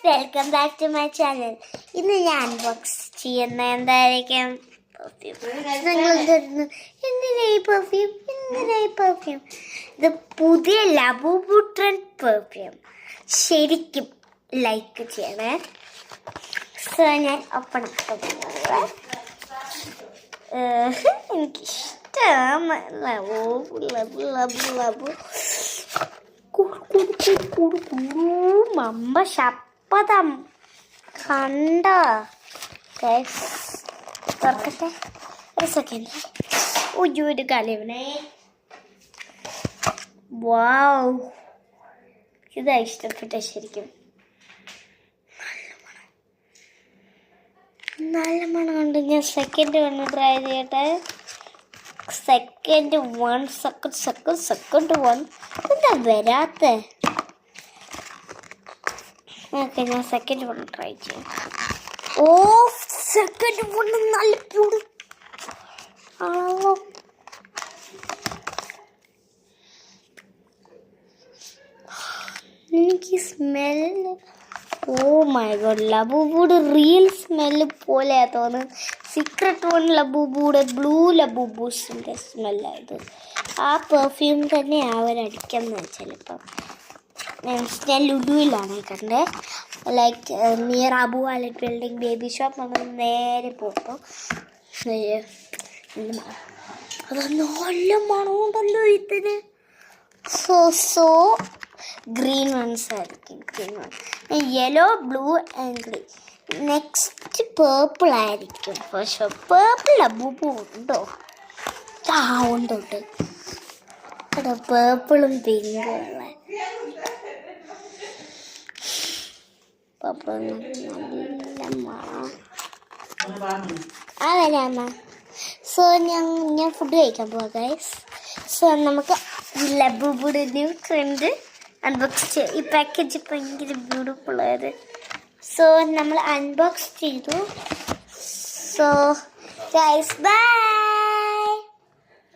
Welcome back to my channel. ഇന്ന് ഞാൻ unbox ചെയ്യുന്ന എന്തായിരിക്കും പെർഫ്യൂം. എന്തിനായി പെർഫ്യൂം? ഇത് പുതിയ ലബൂബു ട്രെൻഡ് പെർഫ്യൂം. ശരിക്കും ലൈക്ക് ചെയ്യണേ. സോ ഞാൻ ഓപ്പൺ ആക്കുന്നത് എനിക്കിഷ്ടം ലബു മമ്പ ശപ്പതം കണ്ട തുറക്കട്ടെ ഒരു സെക്കൻഡ്. ഒരു കളിവനെ വാവ്, ഇതാ ഇഷ്ടപ്പെട്ട. ശരിക്കും നല്ല മണം കൊണ്ട് ഞാൻ സെക്കൻഡ് വന്ന് ട്രൈ ചെയ്യട്ടെ. സെക്കൻഡ് വൺ എന്താ വരാത്ത? ഓക്കെ, ഞാൻ സെക്കൻഡ് വൺ ട്രൈ ചെയ്യാം. ഓ, സെക്കൻഡ് വൺ നല്ല പ്യൂർ ആണോ? എനിക്ക് സ്മെല്ല്, ഓ മൈ ഗോഡ്, ലബൂബുയുടെ റിയൽ സ്മെല്ല് പോലെയാ തോന്നുന്നത്. സീക്രട്ട് വൺ ലബൂബുയുടെ ബ്ലൂ ലബൂബൂസിൻ്റെ സ്മെല്ലായത്. ആ പെർഫ്യൂം തന്നെ അവരടിക്കുന്നത് ചിലപ്പം. ഞാൻ ലുലുവിലാണ് കണ്ടത്. ലൈക്ക് നിയർ അബു വാലറ്റ് ബിൽഡിംഗ് ബേബി ഷോപ്പ്. നമ്മൾ നേരെ പോകുമ്പോൾ അത് നല്ല മണമുണ്ടല്ലോ ഇതിന്. സോ ഗ്രീൻ വൺസ് ആയിരിക്കും. Green one, yellow, blue and green. Next purple ആയിരിക്കും. പക്ഷേ പേർപ്പിൾ ലബൂബു ഉണ്ടോ? ആ ഉണ്ട്. കേട്ടോ, പേർപ്പിളും പിങ്കും ഉള്ള നല്ല മണം. അതല്ല. സോ ഞാൻ ഫുഡ് കഴിക്കാൻ പോവാം ഗൈസ്. സോ നമുക്ക് ലബൂബുയുടെ ന്യൂ ട്രെൻഡ് അൺബോക്സ് ചെയ്യാം. ഈ പാക്കേജ് ഭയങ്കര ബ്യൂട്ടിഫുൾ ആയത്. സോ നമ്മൾ അൺബോക്സ് ചെയ്തു. So guys bye.